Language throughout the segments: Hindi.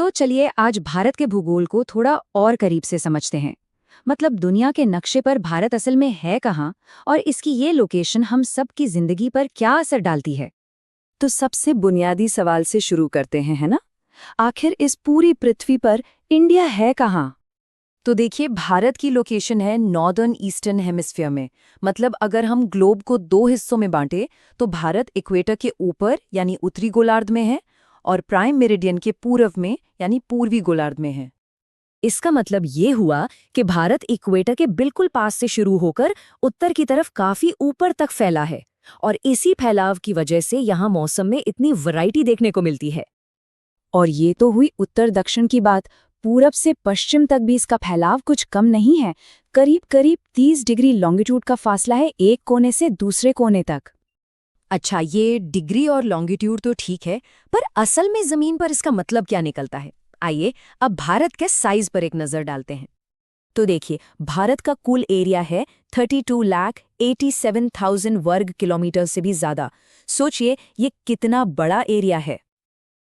तो चलिए आज भारत के भूगोल को थोड़ा और करीब से समझते हैं। मतलब दुनिया के नक्शे पर भारत असल में है कहाँ और इसकी ये लोकेशन हम सब की जिंदगी पर क्या असर डालती है। तो सबसे बुनियादी सवाल से शुरू करते हैं, है ना? आखिर इस पूरी पृथ्वी पर इंडिया है कहाँ? तो देखिए, भारत की लोकेशन है नॉर्दर्न ईस्टर्न हेमिस्फीयर में। मतलब अगर हम ग्लोब को दो हिस्सों में बांटे तो भारत इक्वेटर के ऊपर यानी उत्तरी गोलार्ध में है और प्राइम मेरिडियन के पूर्व में यानी पूर्वी गोलार्ध में है। इसका मतलब ये हुआ कि भारत इक्वेटर के बिल्कुल पास से शुरू होकर उत्तर की तरफ काफी ऊपर तक फैला है और इसी फैलाव की वजह से यहाँ मौसम में इतनी वैरायटी देखने को मिलती है। और ये तो हुई उत्तर दक्षिण की बात। पूरब से पश्चिम तक भी इसका फैलाव कुछ कम नहीं है। करीब करीब 30 डिग्री लॉन्गिट्यूड का फासला है एक कोने से दूसरे कोने तक। अच्छा, ये डिग्री और लॉन्गिट्यूड तो ठीक है, पर असल में जमीन पर इसका मतलब क्या निकलता है? आइए अब भारत के साइज पर एक नजर डालते हैं। तो देखिए, भारत का कुल एरिया है 32,87,000 वर्ग किलोमीटर से भी ज्यादा। सोचिए ये कितना बड़ा एरिया है।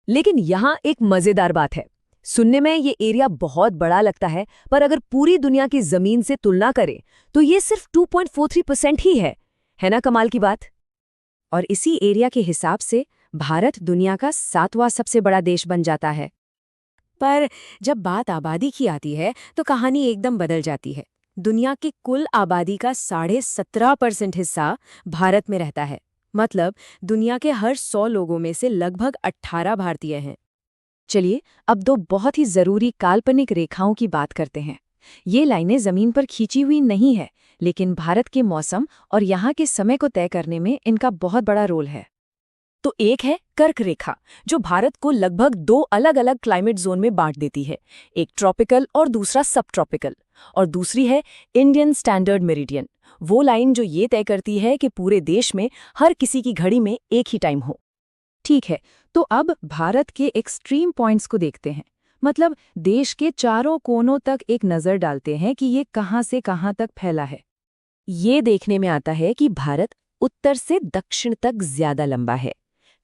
लेकिन यहाँ एक मजेदार बात है। सुनने में ये एरिया बहुत बड़ा लगता है, पर अगर पूरी दुनिया की जमीन से तुलना करें तो ये सिर्फ 2.43% ही है ना कमाल की बात? और इसी एरिया के हिसाब से भारत दुनिया का 7वां सबसे बड़ा देश बन जाता है। पर जब बात आबादी की आती है तो कहानी एकदम बदल जाती है। दुनिया की कुल आबादी का 17.5% हिस्सा भारत में रहता है। मतलब दुनिया के हर 100 लोगों में से लगभग 18 भारतीय हैं। चलिए अब दो बहुत ही जरूरी काल्पनिक रेखाओं की बात करते हैं। ये लाइनें जमीन पर खींची हुई नहीं है, लेकिन भारत के मौसम और यहाँ के समय को तय करने में इनका बहुत बड़ा रोल है। तो एक है कर्क रेखा, जो भारत को लगभग 2 अलग-अलग क्लाइमेट जोन में बांट देती है, एक ट्रॉपिकल और दूसरा सब ट्रॉपिकल। और दूसरी है इंडियन स्टैंडर्ड मेरिडियन, वो लाइन जो ये तय करती है कि पूरे देश में हर किसी की घड़ी में एक ही टाइम हो। ठीक है, तो अब भारत के एक्सट्रीम पॉइंट्स को देखते हैं। मतलब देश के चारों कोनों तक एक नज़र डालते हैं कि ये कहाँ से कहाँ तक फैला है। ये देखने में आता है कि भारत उत्तर से दक्षिण तक ज्यादा लंबा है,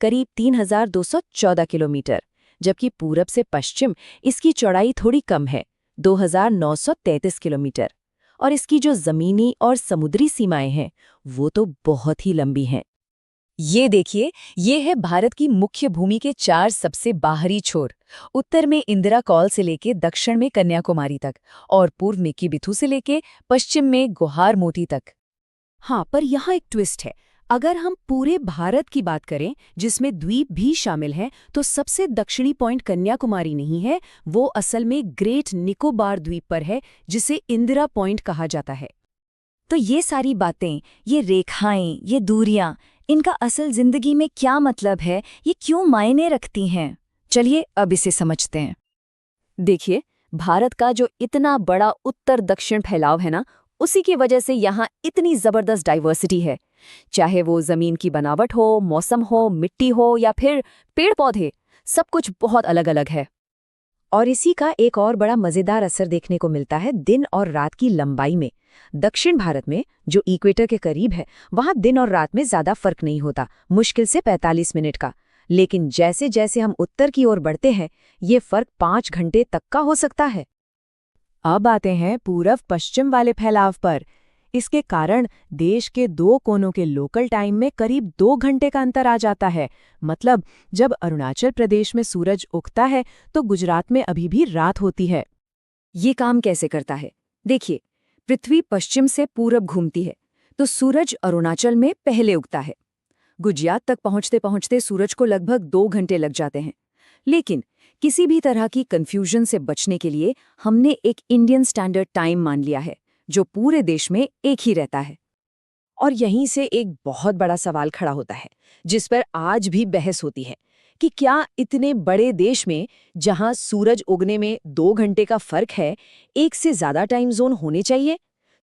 करीब 3,214 किलोमीटर, जबकि पूरब से पश्चिम इसकी चौड़ाई थोड़ी कम है, 2,933 किलोमीटर। और इसकी जो जमीनी और समुद्री सीमाएं हैं वो तो बहुत ही लंबी हैं। ये देखिए, ये है भारत की मुख्य भूमि के 4 सबसे बाहरी छोर। उत्तर में इंदिरा कौल से लेके दक्षिण में कन्याकुमारी तक और पूर्व में किबिथु से लेके पश्चिम में गुहार मोती तक। हाँ, पर यहाँ एक ट्विस्ट है। अगर हम पूरे भारत की बात करें जिसमें द्वीप भी शामिल हैं, तो सबसे दक्षिणी पॉइंट कन्याकुमारी नहीं है, वो असल में ग्रेट निकोबार द्वीप पर है, जिसे इंदिरा पॉइंट कहा जाता है। तो ये सारी बातें, ये रेखाएं, ये दूरियां, इनका असल जिंदगी में क्या मतलब है, ये क्यों मायने रखती हैं? चलिए अब इसे समझते हैं। देखिए, भारत का जो इतना बड़ा उत्तर दक्षिण फैलाव है ना, उसी की वजह से यहाँ इतनी जबरदस्त डाइवर्सिटी है। चाहे वो जमीन की बनावट हो, मौसम हो, मिट्टी हो या फिर पेड़ पौधे, सब कुछ बहुत अलग अलग है। और इसी का एक और बड़ा मजेदार असर देखने को मिलता है दिन और रात की लंबाई में। दक्षिण भारत में, जो इक्वेटर के करीब है, वहां दिन और रात में ज्यादा फर्क नहीं होता, मुश्किल से 45 मिनट का। लेकिन जैसे जैसे हम उत्तर की ओर बढ़ते हैं, ये फर्क 5 घंटे तक का हो सकता है। अब आते हैं पूरब पश्चिम वाले फैलाव पर। इसके कारण देश के 2 कोनों के लोकल टाइम में करीब 2 घंटे का अंतर आ जाता है। मतलब जब अरुणाचल प्रदेश में सूरज उगता है तो गुजरात में अभी भी रात होती है। ये काम कैसे करता है? देखिए, पृथ्वी पश्चिम से पूरब घूमती है, तो सूरज अरुणाचल में पहले उगता है। गुजरात तक पहुंचते पहुंचते सूरज को लगभग 2 घंटे लग जाते हैं। लेकिन किसी भी तरह की कंफ्यूजन से बचने के लिए हमने एक इंडियन स्टैंडर्ड टाइम मान लिया है, जो पूरे देश में एक ही रहता है। और यहीं से एक बहुत बड़ा सवाल खड़ा होता है, जिस पर आज भी बहस होती है कि क्या इतने बड़े देश में, जहां सूरज उगने में 2 घंटे का फर्क है, एक से ज्यादा टाइम जोन होने चाहिए